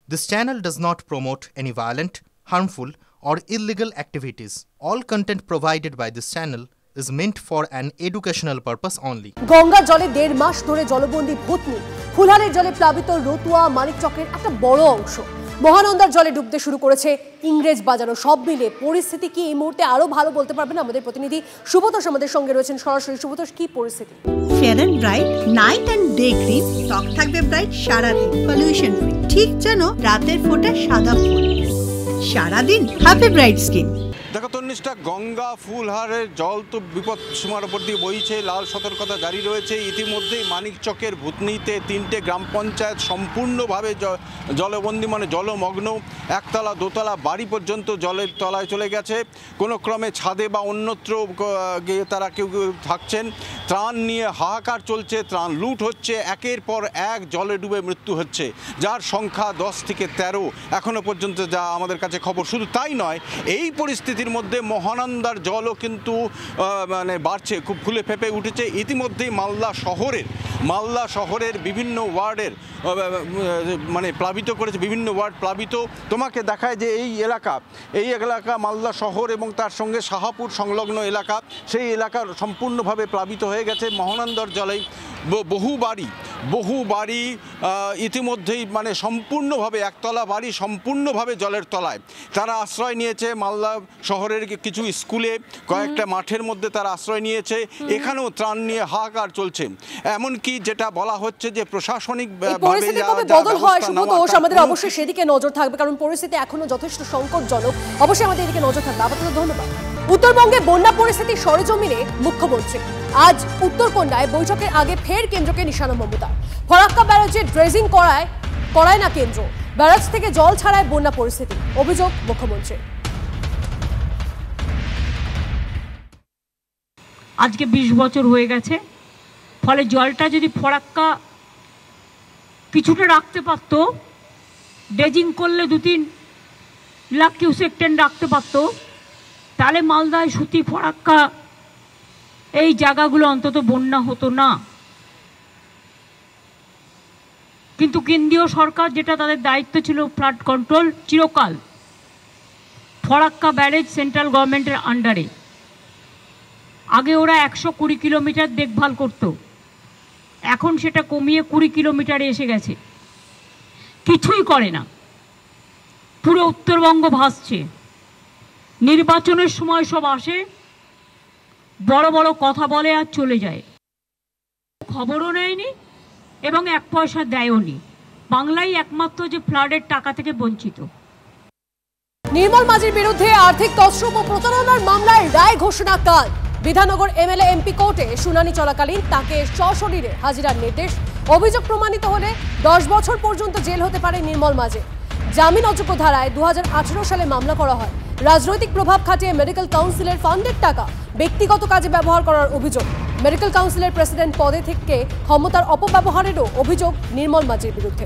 This channel does not promote any violent, harmful, or illegal activities. All content provided by this channel is meant for an educational purpose only. Ganga জলে 1.5 মাস ধরে জলবন্দী ভূতনি, ফুলহারের জলে প্লাবিত রতুয়া মানিকচকের একটা বড় অংশ। মহানন্দার জলে ডুবতে শুরু করেছে ইংরেজ বাজানো। সব মিলে পরিস্থিতি কি এই মুহূর্তে আরো ভালো বলতে পারবেন আমাদের প্রতিনিধি সুব্রতোষ আমাদের সঙ্গে রয়েছেন সরাসরি। সুব্রতোষ, কি পরিস্থিতি? Fair and bright night and day cream, ত্বক থাকবে ব্রাইট সারাদিন, পলিউশন ফ্রি, ঠিক যেন রাতের ফোঁটা সাদা ফুল। সারাদিন হ্যাপি ব্রাইট স্কিন। দেখো তন্নিষ্ঠা, গঙ্গা ফুলহারের জল তো বিপদ সীমার উপর দিয়ে বইছে, লাল সতর্কতা জারি রয়েছে। ইতিমধ্যেই মানিকচকের ভূতনিতে 3টে গ্রাম পঞ্চায়েত সম্পূর্ণভাবে জলবন্দী, মানে জলমগ্ন। একতলা দোতলা বাড়ি পর্যন্ত জলের তলায় চলে গেছে। কোনো ক্রমে ছাদে বা অন্যত্র গিয়ে তারা কেউ থাকছেন। ত্রাণ নিয়ে হাহাকার চলছে, ত্রাণ লুট হচ্ছে, একের পর এক জলে ডুবে মৃত্যু হচ্ছে, যার সংখ্যা 10 থেকে 13 এখনও পর্যন্ত যা আমাদের কাছে খবর। শুধু তাই নয়, এই পরিস্থিতির মধ্যে মহানন্দার জলও কিন্তু বাড়ছে, খুব ফুলে ফেঁপে উঠেছে। ইতিমধ্যেই মালদা শহরের বিভিন্ন ওয়ার্ডের প্লাবিত করেছে, বিভিন্ন ওয়ার্ড প্লাবিত। তোমাকে দেখায় যে এই এলাকা মালদা শহর এবং তার সঙ্গে শাহাপুর সংলগ্ন এলাকা, সেই এলাকা সম্পূর্ণভাবে প্লাবিত হয়ে গেছে মহানন্দার জলে। বহু বাড়ি ইতিমধ্যেই সম্পূর্ণভাবে, একতলা বাড়ি সম্পূর্ণভাবে জলের তলায়। তারা আশ্রয় নিয়েছে মালদা শহরের কিছু স্কুলে, কয়েকটা মাঠের মধ্যে তারা আশ্রয় নিয়েছে। এখানেও ত্রাণ নিয়ে হাহাকার চলছে। এমনকি যেটা বলা হচ্ছে যে প্রশাসনিক বদল হয়, সুব্রতোষ আমাদের অবশ্যই সেদিকে নজর থাকবে, কারণ পরিস্থিতি এখনো যথেষ্ট সংকটজনক। অবশ্যই আমাদের এদিকে নজর থাকবে। আপাতত ধন্যবাদ। উত্তরবঙ্গে বন্যা পরিস্থিতি সরেজমিনে মুখ্যমন্ত্রী। আজ উত্তরকন্যায় বৈঠকের আগে ফের কেন্দ্রকে নিশানা মমতা। ফরাক্কা ব্যারাজে ড্রেজিং করায় না কেন্দ্র, ব্যারাজ থেকে জল ছাড়ায় বন্যা পরিস্থিতি, অভিযোগ মুখ্যমন্ত্রী। আজকে 20 বছর হয়ে গেছে, ফলে জলটা যদি ফরাক্কা কিছুটা রাখতে পারত, ড্রেজিং করলে 2-3 লাখ কিউসেক ট্রেন রাখতে পারত, তাহলে মালদায় সুতি ফরাক্কা এই জায়গাগুলো অন্তত বন্যা হতো না। কিন্তু কেন্দ্রীয় সরকার, যেটা তাদের দায়িত্ব ছিল ফ্লাড কন্ট্রোল, চিরকাল ফরাক্কা ব্যারেজ সেন্ট্রাল গভর্নমেন্টের আন্ডারে। আগে ওরা 120 কিলোমিটার দেখভাল করত, এখন সেটা কমিয়ে 20 কিলোমিটারে এসে গেছে। কিছুই করে না, পুরো উত্তরবঙ্গ ভাসছে। নির্বাচনের সময় সব আসে, বড় বড় কথা বলে আর চলে যায়, খবরও নেয়নি এবং 1 পয়সা দেয়ওনি। বাংলাই একমাত্র যে ফ্লাডের টাকা থেকে বঞ্চিত। নির্মল মাঝির বিরুদ্ধে আর্থিক তছরূপ ও প্রতারণার মামলায় রায় ঘোষণা কাল। বিধাননগর এমএলএ এমপি কোর্টে শুনানি চলাকালীন তাকে সশরীরে হাজিরার নির্দেশ। অভিযোগ প্রমাণিত হলে 10 বছর পর্যন্ত জেল হতে পারে নির্মল মাঝি। জামিন অযোগ্য ধারায় 2018 সালে মামলা করা হয়। রাজনৈতিক প্রভাব খাটিয়ে মেডিকেল কাউন্সিলের ফান্ডের টাকা ব্যক্তিগত কাজে ব্যবহার করার অভিযোগ। মেডিকেল কাউন্সিলের প্রেসিডেন্ট পদে থেকে ক্ষমতার অপব্যবহারেরও অভিযোগ নির্মল মাঝির বিরুদ্ধে।